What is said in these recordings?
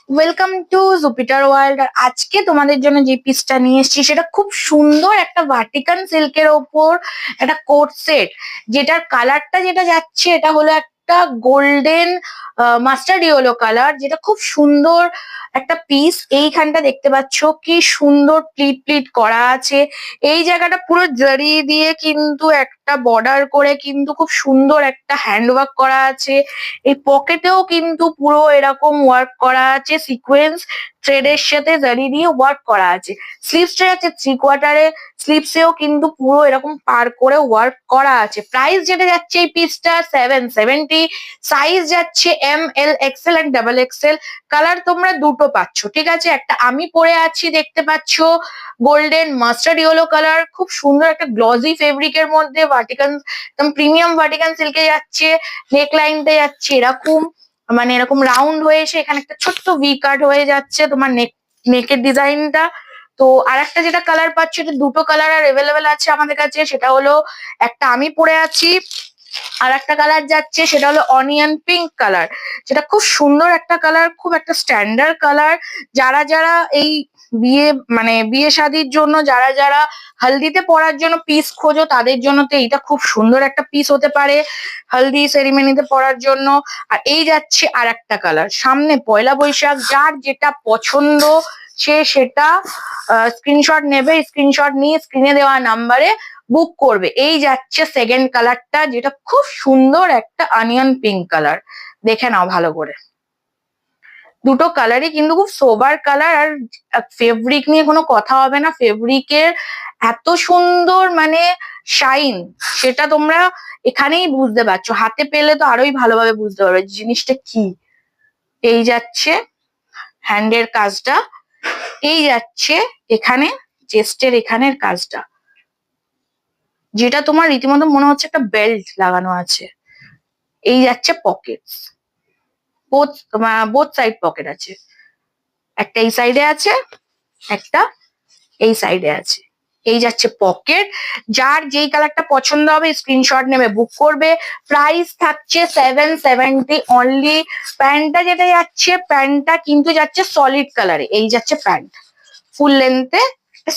Welcome to Jupiter world. আর আজকে তোমাদের জন্য যে পিসটা নিয়ে এসেছি সেটা খুব সুন্দর একটা ভাটিকান সিল্কের ওপর একটা কোট সেট, যেটার কালারটা যেটা যাচ্ছে এটা হলো একটা গোল্ডেন মাস্টার্ড ইয়েলো কালার, যেটা খুব সুন্দর একটা পিস। এইখানটা দেখতে পাচ্ছ কি সুন্দর প্লিট প্লিট করা আছে। এই জায়গাটা পুরো জরি দিয়ে কিন্তু একটা বর্ডার করে কিন্তু খুব সুন্দর একটা হ্যান্ডওয়ার্ক করা আছে। এই পকেটেও কিন্তু পুরো এরকম ওয়ার্ক করা আছে, সিকোয়েন্স থ্রেডের সাথে জারি দিয়ে ওয়ার্ক করা আছে। স্লিভসটা আছে 3/4, স্লিভসেও কিন্তু পুরো এরকম পার করে ওয়ার্ক করা আছে। প্রাইস যেটা যাচ্ছে এই পিসটা 770, সাইজ যাচ্ছে ML, XL and XXL। Colour তোমরা দুটো পাচ্ছ, ঠিক আছে। একটা আমি পরে আছি দেখতে পাচ্ছ গোল্ডেন মাস্টার্ড ইয়েলো কালার, খুব সুন্দর একটা গ্লসি ফেব্রিকের মধ্যে ভার্টিকান, একদম প্রিমিয়াম ভার্টিকান সিল্কে যাচ্ছে। নেক লাইনটা যাচ্ছে এরকম, মানে এরকম রাউন্ড হয়ে এসে এখানে একটা ছোট্ট ভি কাট হয়ে যাচ্ছে তোমার নেকের ডিজাইনটা। তো আর একটা যেটা কালার পাচ্ছ, এটা দুটো কালার আর অ্যাভেলেবেল আছে আমাদের কাছে। সেটা হলো একটা আমি পরে আছি, আর একটা কালার যাচ্ছে সেটা হলো অনিয়ন পিঙ্ক কালার, যেটা খুব সুন্দর একটা কালার, খুব একটা স্ট্যান্ডার্ড কালার। যারা যারা এই বিয়ে মানে বিয়ে শাদির জন্য, যারা যারা হলদিতে পরার জন্য পিস খোঁজো তাদের জন্য তো এইটা খুব সুন্দর একটা পিস হতে পারে হলদি সেরিমনিতে পরার জন্য। আর এই যাচ্ছে আর একটা কালার, সামনে পয়লা বৈশাখ, যার যেটা পছন্দ সে সেটা স্ক্রিনশট নেবে, স্ক্রিনশট নিয়ে স্ক্রিনে দেওয়া নাম্বারে বুক করবে। এই যাচ্ছে সেকেন্ড কালারটা, যেটা খুব সুন্দর একটা অনিয়ন পিঙ্ক কালার। দেখে নাও ভালো করে, দুটো কালারই কিন্তু খুব সোবার কালার। আর ফেব্রিক নিয়ে কোনো কথা হবে না, ফেব্রিকের এত সুন্দর মানে শাইন, সেটা তোমরা এখানেই বুঝতে পারছো। হাতে পেলে তো আরোই ভালোভাবে বুঝতে পারবে জিনিসটা কি। এই যাচ্ছে হ্যান্ডের কাজটা, এই যাচ্ছে এখানে চেস্টের এখানের কাজটা, যেটা তোমার রীতিমতো মনে হচ্ছে একটা বেল্ট লাগানো আছে। এই যাচ্ছে Pockets, both both side pocket আছে, একটা এই সাইডে আছে, একটা এই সাইডে আছে। এই যাচ্ছে পকেট। যার যেই কালারটা পছন্দ হবে স্ক্রিনশট নেবে, বুক করবে। প্রাইস থাকছে 770 অনলি। প্যান্টটা যেটা যাচ্ছে, প্যান্টটা কিন্তু যাচ্ছে সলিড কালারে। এই যাচ্ছে প্যান্ট, ফুল লেন্থে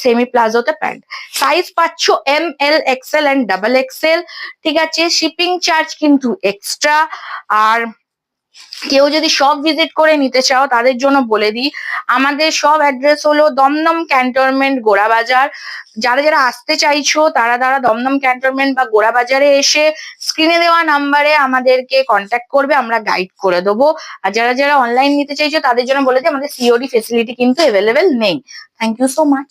সেমি প্লাজোতে প্যান্ট। সাইজ পাচ্ছ ML, XL এন্ড XXL, ঠিক আছে। শিপিং চার্জ কিন্তু এক্সট্রা। আর কেউ যদি শপ ভিজিট করে নিতে চাও তাদের জন্য বলে দিই, আমাদের সব অ্যাড্রেস হলো দমদম ক্যান্টনমেন্ট, গোড়াবাজার। যারা যারা আসতে চাইছো তারা তারা দমদম ক্যান্টনমেন্ট বা গোড়াবাজারে এসে স্ক্রিনে দেওয়া নাম্বারে আমাদেরকে কন্ট্যাক্ট করবে, আমরা গাইড করে দেবো। আর যারা যারা অনলাইন নিতে চাইছো তাদের জন্য বলে দিই, আমাদের COD ফেসিলিটি কিন্তু অ্যাভেলেবেল নেই। Thank you so much.